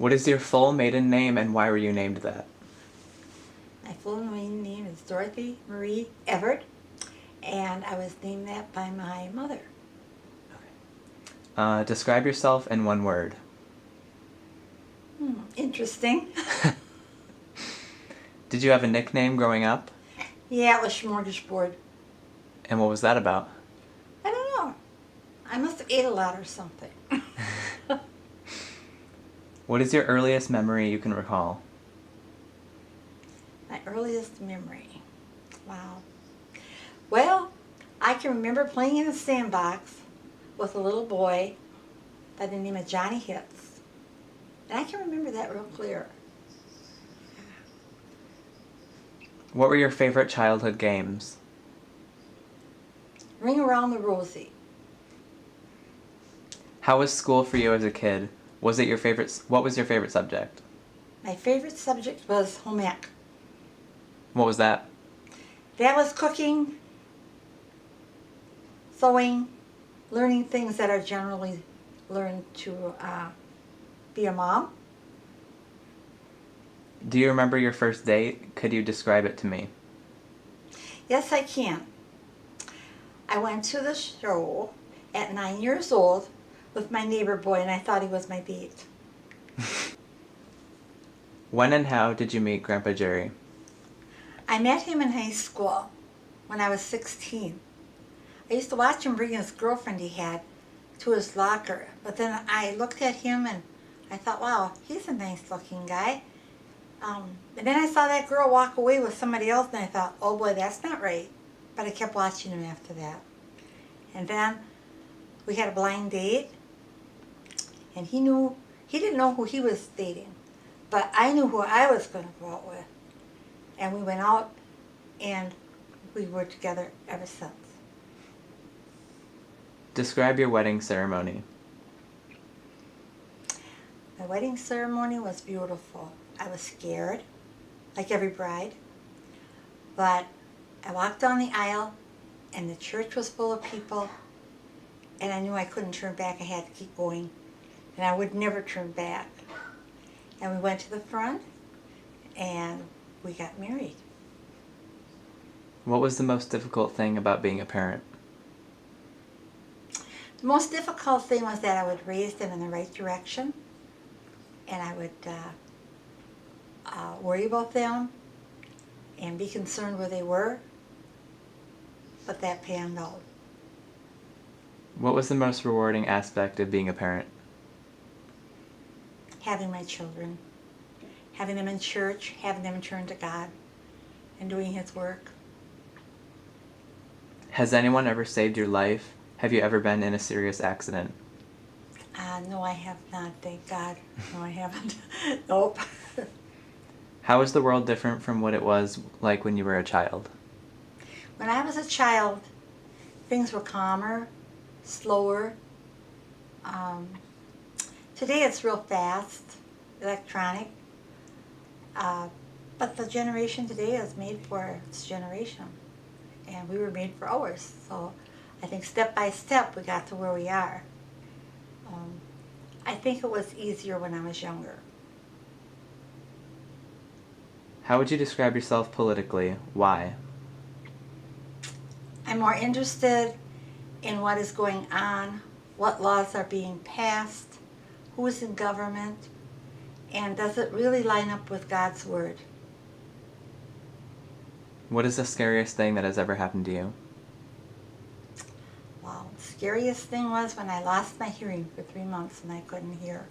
What is your full maiden name and why were you named that? My full maiden name is Dorothy Marie Everett, and I was named that by my mother. Describe yourself in one word. Interesting. Did you have a nickname growing up? Yeah, it was smorgasbord. And what was that about? I don't know. I must have ate a lot or something. What is your earliest memory you can recall? My earliest memory. Wow. Well, I can remember playing in a sandbox with a little boy by the name of Johnny Hitz. And I can remember that real clear. What were your favorite childhood games? Ring Around the Rosie. How was school for you as a kid? Was it your favorite? What was your favorite subject? My favorite subject was home ec. What was that? That was cooking, sewing, learning things that are generally learned to be a mom. Do you remember your first date? Could you describe it to me? Yes, I can. I went to the show at 9 years old with my neighbor boy, and I thought he was my date. When and how did you meet Grandpa Jerry? I met him in high school when I was 16. I used to watch him bring his girlfriend he had to his locker, but then I looked at him and I thought, wow, he's a nice looking guy. And then I saw that girl walk away with somebody else and I thought, oh boy, that's not right. But I kept watching him after that. And then we had a blind date, and he didn't know who he was dating, but I knew who I was going to go out with. And we went out, and we were together ever since. Describe your wedding ceremony. My wedding ceremony was beautiful. I was scared, like every bride, but I walked down the aisle, and the church was full of people, and I knew I couldn't turn back. I had to keep going, and I would never turn back. And we went to the front, and we got married. What was the most difficult thing about being a parent? The most difficult thing was that I would raise them in the right direction, and I would worry about them and be concerned where they were, but that panned out. What was the most rewarding aspect of being a parent? Having my children, having them in church, having them turn to God, and doing His work. Has anyone ever saved your life? Have you ever been in a serious accident? No, I have not, thank God. No, I haven't. Nope. How is the world different from what it was like when you were a child? When I was a child, things were calmer, slower. Today it's real fast, electronic. But the generation today is made for its generation. And we were made for ours. So I think step by step we got to where we are. I think it was easier when I was younger. How would you describe yourself politically? Why? I'm more interested in what is going on, what laws are being passed, who is in government, and does it really line up with God's Word? What is the scariest thing that has ever happened to you? Well, the scariest thing was when I lost my hearing for 3 months and I couldn't hear.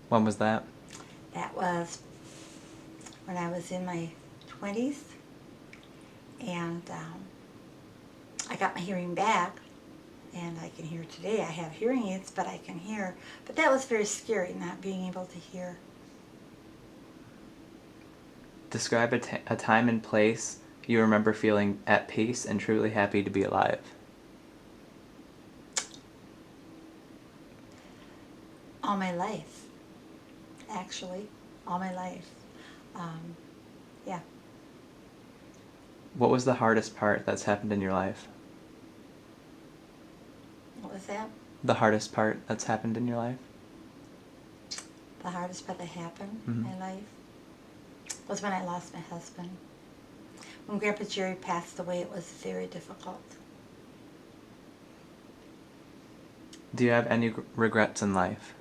When was that? That was when I was in my 20s, and I got my hearing back, and I can hear today. I have hearing aids, but I can hear. But that was very scary, not being able to hear. Describe a time and place you remember feeling at peace and truly happy to be alive. All my life, actually, all my life. Yeah. What was the hardest part that's happened in your life? What was that? The hardest part that's happened in your life? the hardest part that happened in Mhm. my life was when I lost my husband. When Grandpa Jerry passed away, it was very difficult. Do you have any regrets in life?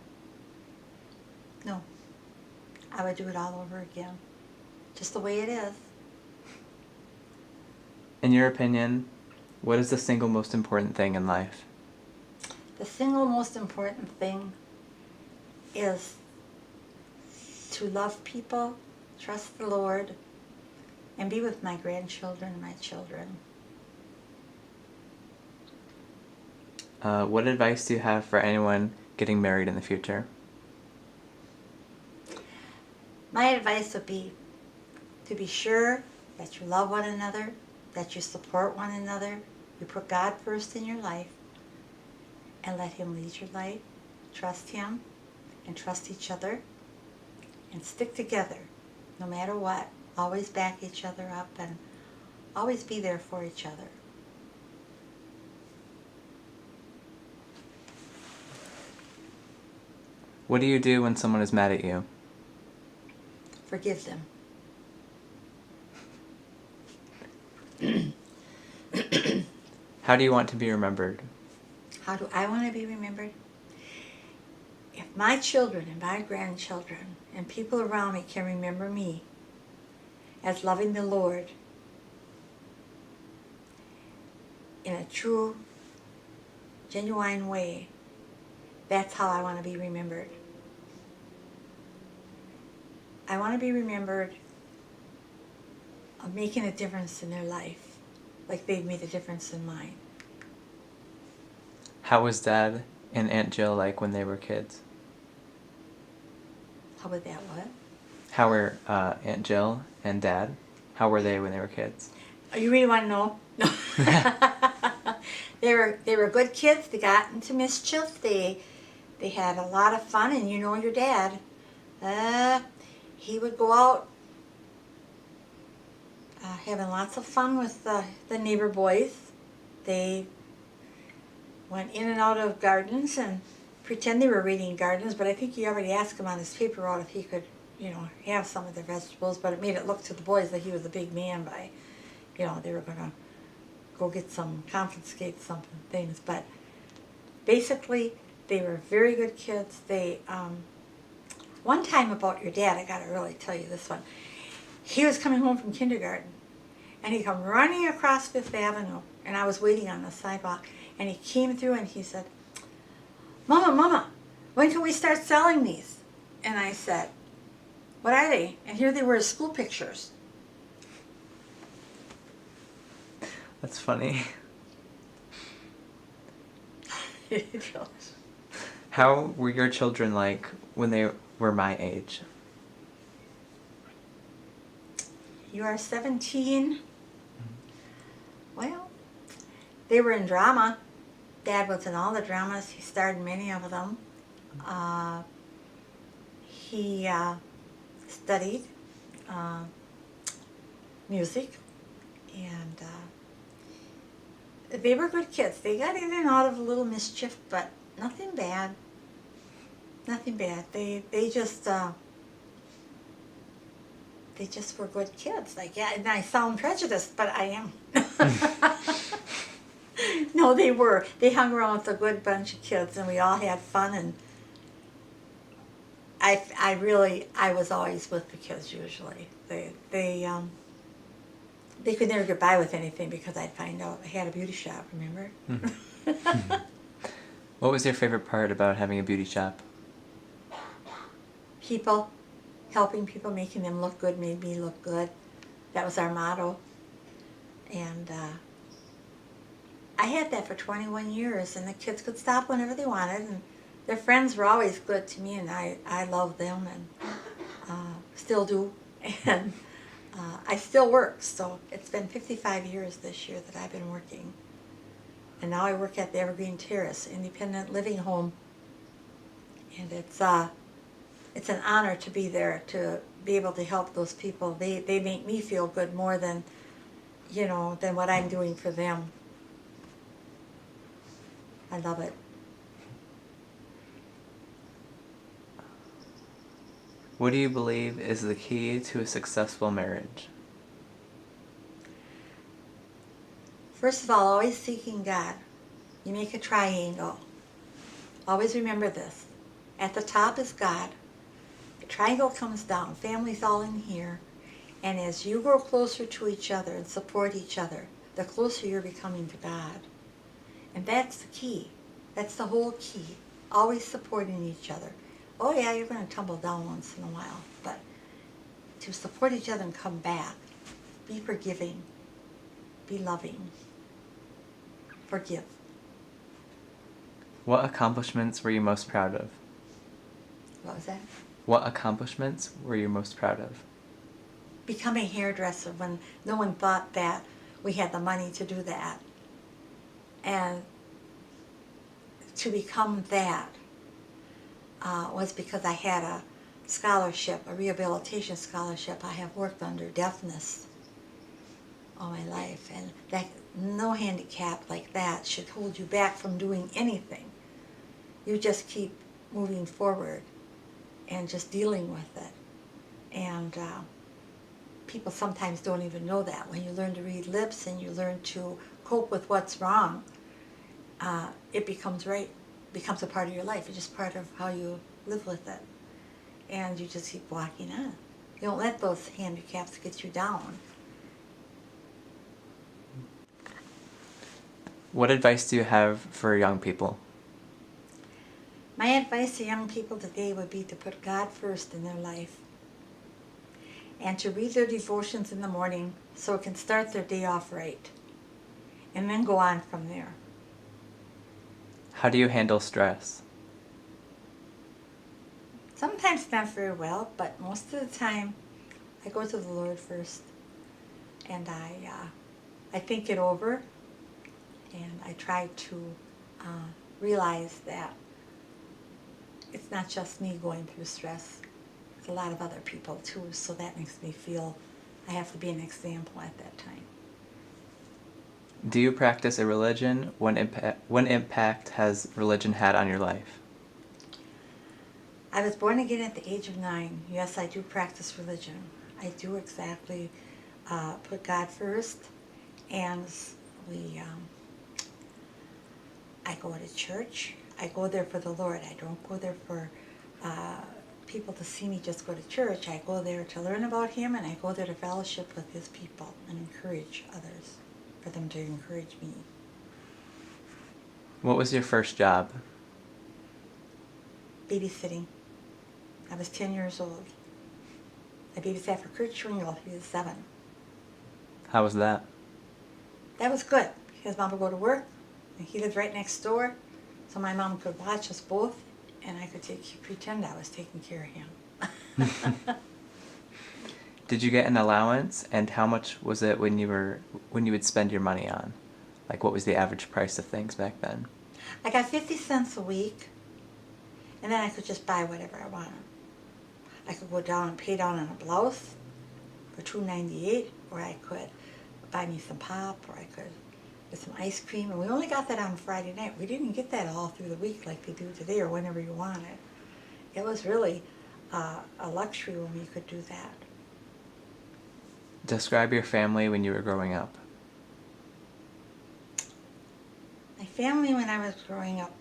No, I would do it all over again, just the way it is. In your opinion, what is the single most important thing in life? The single most important thing is to love people, trust the Lord, and be with my grandchildren and my children. What advice do you have for anyone getting married in the future? My advice would be to be sure that you love one another, that you support one another, you put God first in your life, and let Him lead your life. Trust Him and trust each other, and stick together no matter what. Always back each other up and always be there for each other. What do you do when someone is mad at you? Forgive them. How do you want to be remembered? How do I want to be remembered? If my children and my grandchildren and people around me can remember me as loving the Lord in a true, genuine way, that's how I want to be remembered. I want to be remembered of making a difference in their life, like they've made a difference in mine. How was Dad and Aunt Jill like when they were kids? How would that what? How were Aunt Jill and Dad? How were they when they were kids? Oh, you really want to know? No. They were good kids. They got into mischief. They had a lot of fun, and you know your dad. He would go out having lots of fun with the neighbor boys. They went in and out of gardens and pretend they were reading gardens, but I think he already asked him on his paper route if he could, have some of their vegetables, but it made it look to the boys that he was a big man by, they were going to go get confiscate some things. But basically, they were very good kids. They, one time about your dad, I got to really tell you this one. He was coming home from kindergarten, and he come running across Fifth Avenue, and I was waiting on the sidewalk, and he came through and he said, Mama, when can we start selling these? And I said, what are they? And here they were as school pictures. That's funny. How were your children like when they were my age? You are 17. Well, they were in drama. Dad was in all the dramas. He starred in many of them. He studied music, and they were good kids. They got in and out of a little mischief, but nothing bad. Nothing bad. They just were good kids. Like, yeah, and I sound prejudiced, but I am. No, they were. They hung around with a good bunch of kids, and we all had fun. And I was always with the kids usually. They could never get by with anything because I'd find out I had a beauty shop. Remember? Mm-hmm. What was your favorite part about having a beauty shop? People, helping people, making them look good, made me look good. That was our motto. And I had that for 21 years, and the kids could stop whenever they wanted, and their friends were always good to me, and I loved them, and still do, and I still work. So it's been 55 years this year that I've been working, and now I work at the Evergreen Terrace Independent Living Home, and it's an honor to be there, to be able to help those people. They make me feel good more than than what I'm doing for them. I love it. What do you believe is the key to a successful marriage? First of all, always seeking God. You make a triangle. Always remember this. At the top is God. The triangle comes down. Family's all in here. And as you grow closer to each other and support each other, the closer you're becoming to God. And that's the key. That's the whole key. Always supporting each other. Oh yeah, you're going to tumble down once in a while, but to support each other and come back. Be forgiving. Be loving. Forgive. What accomplishments were you most proud of? What was that? What accomplishments were you most proud of? Becoming a hairdresser when no one thought that we had the money to do that. And to become that was because I had a scholarship, a rehabilitation scholarship. I have worked under deafness all my life, and that no handicap like that should hold you back from doing anything. You just keep moving forward and just dealing with it. And people sometimes don't even know that. When you learn to read lips and you learn to cope with what's wrong, it becomes right, becomes a part of your life. It's just part of how you live with it. And you just keep walking on. You don't let those handicaps get you down. What advice do you have for young people? My advice to young people today would be to put God first in their life and to read their devotions in the morning so it can start their day off right and then go on from there. How do you handle stress? Sometimes not very well, but most of the time I go to the Lord first and I think it over, and I try to realize that it's not just me going through stress. It's a lot of other people too, so that makes me feel I have to be an example at that time. Do you practice a religion? What impact has religion had on your life? I was born again at the age of 9. Yes, I do practice religion. I do exactly put God first, and I go to church. I go there for the Lord. I don't go there for people to see me just go to church. I go there to learn about Him, and I go there to fellowship with His people and encourage others, for them to encourage me. What was your first job? Babysitting. I was 10 years old. I babysat for Kurt Schwingle. He was 7. How was that? That was good. His mom would go to work, and he lived right next door, so my mom could watch us both, and I could pretend I was taking care of him. Did you get an allowance, and how much was it when you would spend your money on? Like, what was the average price of things back then? I got 50 cents a week, and then I could just buy whatever I wanted. I could go down and pay down on a blouse for $2.98, or I could buy me some pop, or I could get some ice cream. And we only got that on Friday night. We didn't get that all through the week like they do today, or whenever you want it. It was really a luxury when we could do that. Describe your family when you were growing up. My family when I was growing up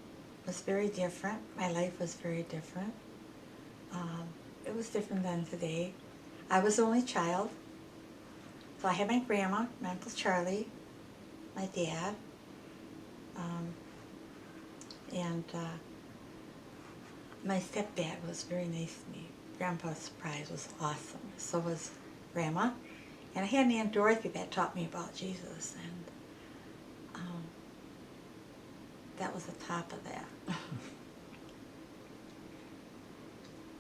was very different. My life was very different. It was different than today. I was the only child. So I had my grandma, my Uncle Charlie, my dad, and my stepdad was very nice to me. Grandpa's surprise was awesome. So was Grandma. And I had an Aunt Dorothy that taught me about Jesus, and that was the top of that.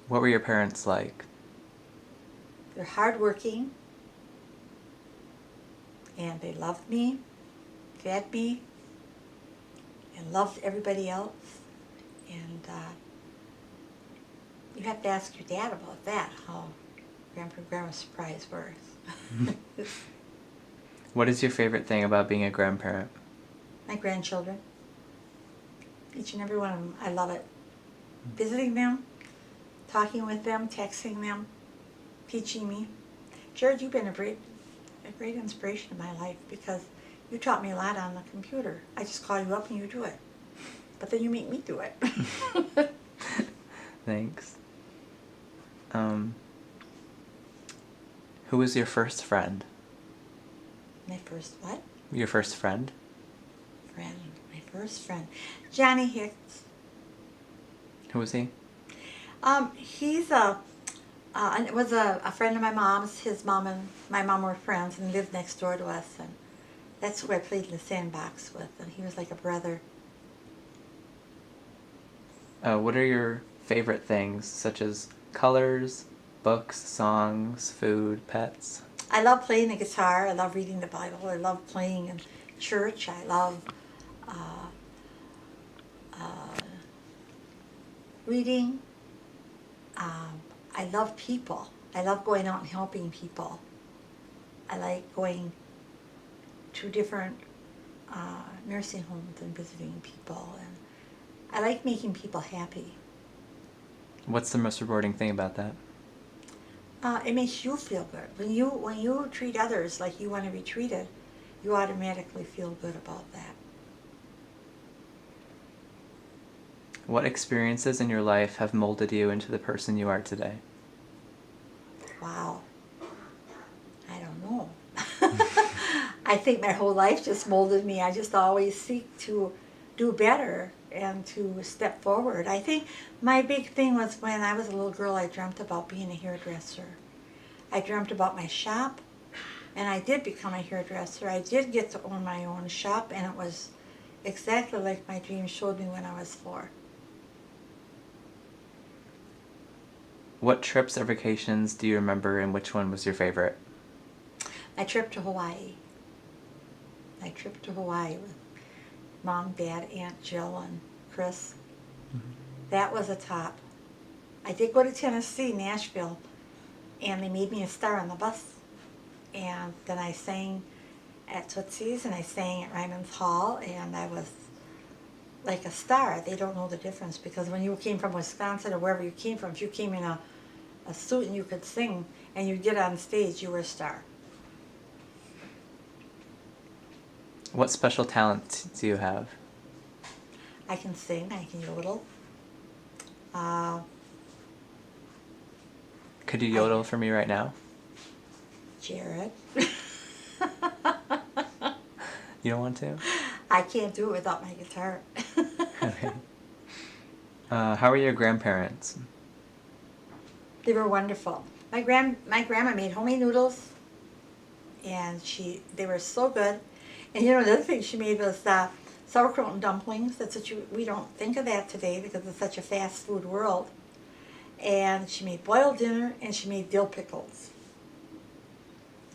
What were your parents like? They're hardworking, and they loved me, fed me, and loved everybody else. And you have to ask your dad about that, how Grandpa and Grandma's surprise were. What is your favorite thing about being a grandparent? My grandchildren. Each and every one of them. I love it. Visiting them, talking with them, texting them, teaching me. Jared, you've been a great inspiration in my life because you taught me a lot on the computer. I just call you up and you do it. But then you make me do it. Thanks. Who was your first friend? My first what? Your first friend? Friend. My first friend. Johnny Hicks. Who was he? He's was a friend of my mom's. His mom and my mom were friends and lived next door to us. And that's who I played in the sandbox with. And he was like a brother. What are your favorite things, such as colors, books, songs, food, pets? I love playing the guitar. I love reading the Bible. I love playing in church. I love reading. I love people. I love going out and helping people. I like going to different nursing homes and visiting people. And I like making people happy. What's the most rewarding thing about that? It makes you feel good. When you treat others like you want to be treated, you automatically feel good about that. What experiences in your life have molded you into the person you are today? Wow. I don't know. I think my whole life just molded me. I just always seek to do better and to step forward. I think my big thing was when I was a little girl, I dreamt about being a hairdresser. I dreamt about my shop, and I did become a hairdresser. I did get to own my own shop, and it was exactly like my dream showed me when I was 4. What trips or vacations do you remember, and which one was your favorite? My trip to Hawaii. My trip to Hawaii with Mom, Dad, Aunt Jill, and Chris. Mm-hmm. That was a top. I did go to Tennessee, Nashville, and they made me a star on the bus. And then I sang at Tootsie's and I sang at Ryman's Hall, and I was like a star. They don't know the difference because when you came from Wisconsin or wherever you came from, if you came in a suit and you could sing and you get on stage, you were a star. What special talent do you have? I can sing, I can yodel. Could you yodel for me right now? Jared. You don't want to? I can't do it without my guitar. Okay. How are your grandparents? They were wonderful. My grandma made homemade noodles, and they were so good. And the other thing she made was sauerkraut and dumplings. That's what we don't think of that today because it's such a fast food world. And she made boiled dinner, and she made dill pickles.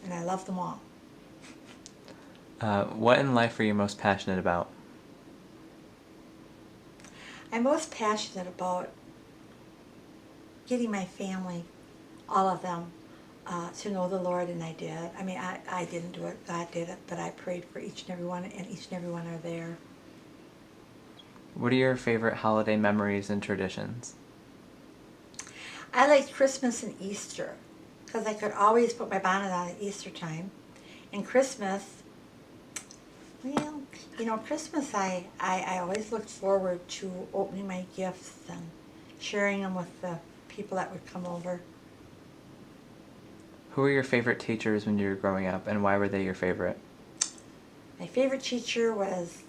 And I loved them all. What in life are you most passionate about? I'm most passionate about getting my family, all of them, to know the Lord, and I did. I mean, I didn't do it, God did it, but I prayed for each and every one, and each and every one are there. What are your favorite holiday memories and traditions? I liked Christmas and Easter, because I could always put my bonnet on at Easter time. And Christmas, well, Christmas I always looked forward to opening my gifts and sharing them with the people that would come over. Who were your favorite teachers when you were growing up, and why were they your favorite? My favorite teacher was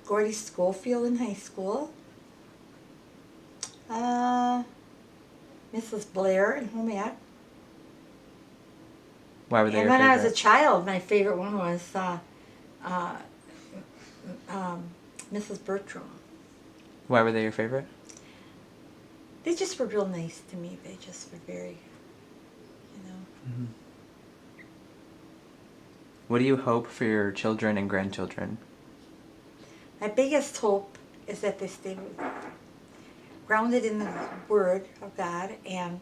Gordy Schofield in high school. Mrs. Blair in home ec. Why were they And your when favorite? I was a child, my favorite one was Mrs. Bertram. Why were they your favorite? They just were real nice to me. They just were very, Mm-hmm. What do you hope for your children and grandchildren? My biggest hope is that they stay grounded in the Word of God, and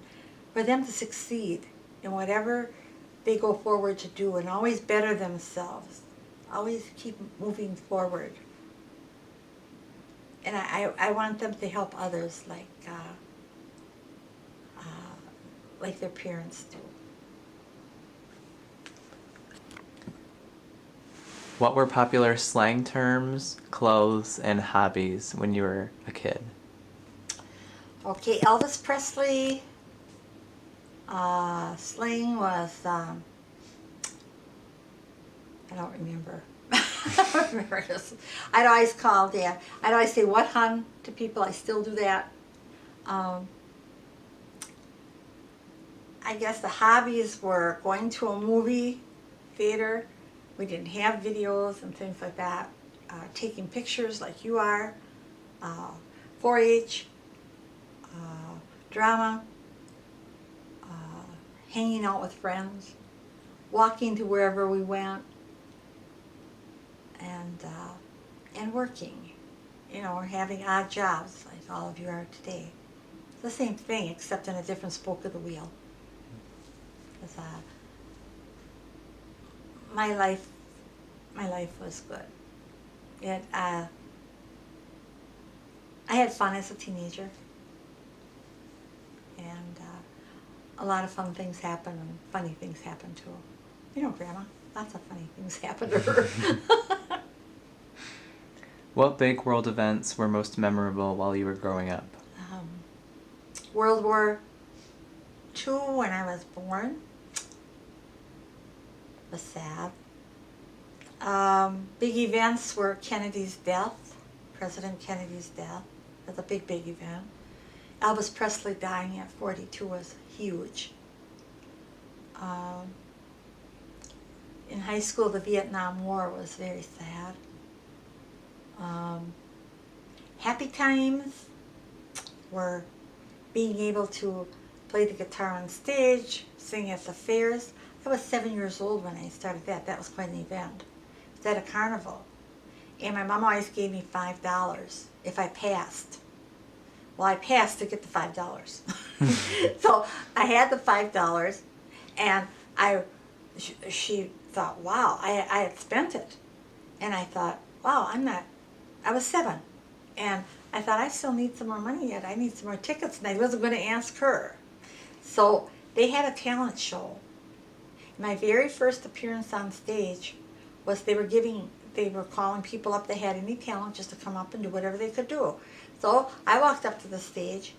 for them to succeed in whatever they go forward to do, and always better themselves. Always keep moving forward. and I want them to help others like their parents do. What were popular slang terms, clothes, and hobbies when you were a kid? Okay, Elvis Presley slang was, I don't remember. I don't remember this. I'd always call Dad. I'd always say, "What, hun?" to people. I still do that. Um, I guess the hobbies were going to a movie theater. We didn't have videos and things like that. Taking pictures like you are. Uh, 4-H, drama, hanging out with friends, walking to wherever we went, and working. You know, or having odd jobs like all of you are today. It's the same thing, except in a different spoke of the wheel. 'Cause, my life was good. It, I had fun as a teenager, and a lot of fun things happen, and funny things happen too. You know, Grandma, lots of funny things happen to her. What big world events were most memorable while you were growing up? World War II, when I was born, was sad. Big events were Kennedy's death, President Kennedy's death. That's a big, big event. Elvis Presley dying at 42 was huge. In high school, the Vietnam War was very sad. Happy times were being able to play the guitar on stage, sing at the fairs. I was 7 years old when I started that. That was quite an event. It was at a carnival. And my mom always gave me $5 if I passed. Well, I passed to get the $5. So I had the $5, and she thought, wow, I had spent it. And I thought, wow, I was 7. And I thought, I still need some more money yet. I need some more tickets. And I wasn't going to ask her. So they had a talent show. My very first appearance on stage was they were calling people up that had any talent just to come up and do whatever they could do. So I walked up to the stage,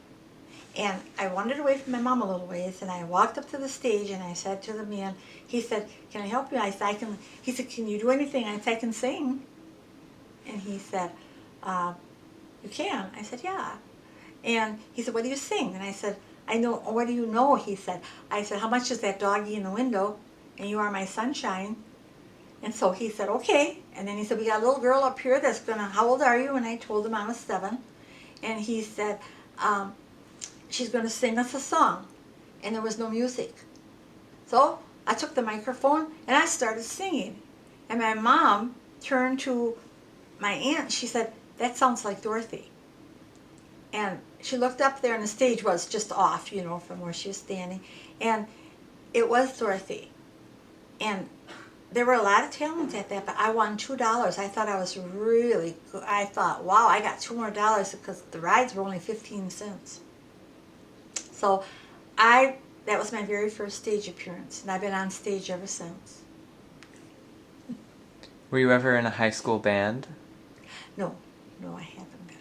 and I wandered away from my mom a little ways, and I walked up to the stage, and I said to the man, he said, "Can I help you?" I said, he said, "Can you do anything?" I said, "I can sing." And he said, "You can?" I said, "Yeah." And he said, "What do you sing?" And I said, "I know." "What do you know?" He said. I said, "How much is that doggy in the window? And you are my sunshine." And so he said, "Okay." And then he said, "We got a little girl up here that's gonna, how old are you?" And I told him I was 7. And he said, "She's gonna sing us a song." And there was no music. So I took the microphone and I started singing. And my mom turned to my aunt. She said, "That sounds like Dorothy." And she looked up there, and the stage was just off, you know, from where she was standing. And it was Dorothy. And there were a lot of talent at that, but I won $2. I thought I was really good. I thought, wow, I got $2 more because the rides were only 15 cents. So that was my very first stage appearance, and I've been on stage ever since. Were you ever in a high school band? No, I haven't been.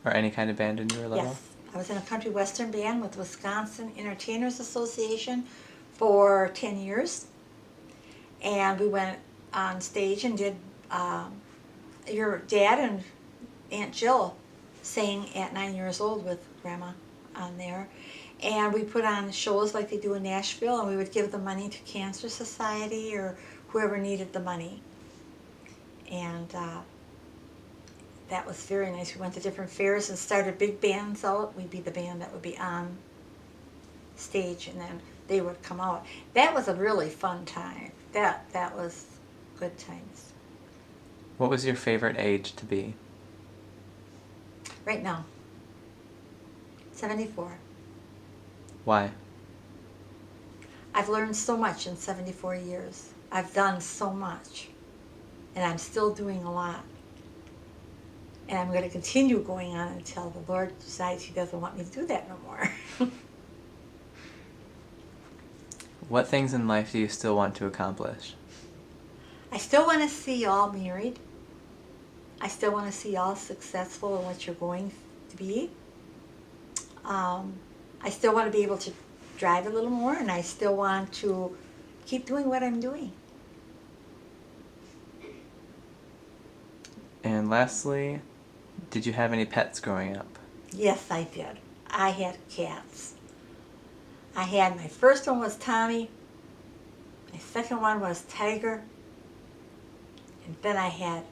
Or any kind of band when you were little? Yes, I was in a country western band with Wisconsin Entertainers Association for 10 years. And we went on stage and did, your dad and Aunt Jill sang at 9 years old with Grandma on there. And we put on shows like they do in Nashville, and we would give the money to Cancer Society or whoever needed the money. And that was very nice. We went to different fairs and started big bands out. We'd be the band that would be on stage, and then they would come out. That was a really fun time. That was good times. What was your favorite age to be? Right now, 74. Why? I've learned so much in 74 years. I've done so much, and I'm still doing a lot. And I'm going to continue going on until the Lord decides He doesn't want me to do that no more. What things in life do you still want to accomplish? I still want to see you all married. I still want to see you all successful in what you're going to be. I still want to be able to drive a little more, and I still want to keep doing what I'm doing. And lastly, did you have any pets growing up? Yes, I did. I had cats. My first one was Tommy. My second one was Tiger. And then I had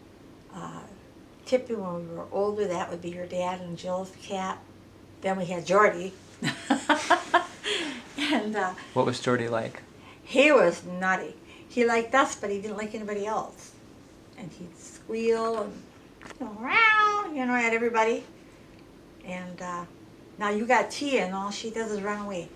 Tippy when we were older. That would be your dad and Jill's cat. Then we had Jordy. And What was Jordy like? he was nutty. He liked us, but he didn't like anybody else. And he'd squeal and meow, at everybody. And now you got Tia, and all she does is run away.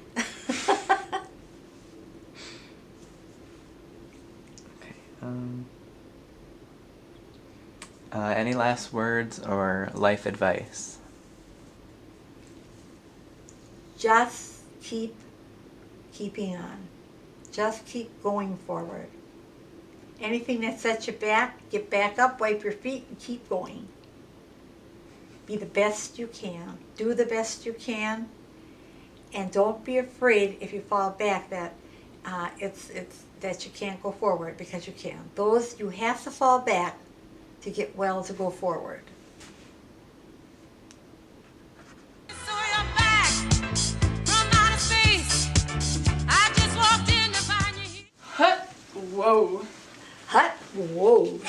Any last words or life advice? Just keeping on. Just keep going forward. Anything that sets you back, get back up, wipe your feet, and keep going. Be the best you can. Do the best you can. And don't be afraid if you fall back that it's that you can't go forward, because you can. You have to fall back to get well to go forward. Hut, whoa. Hut, whoa.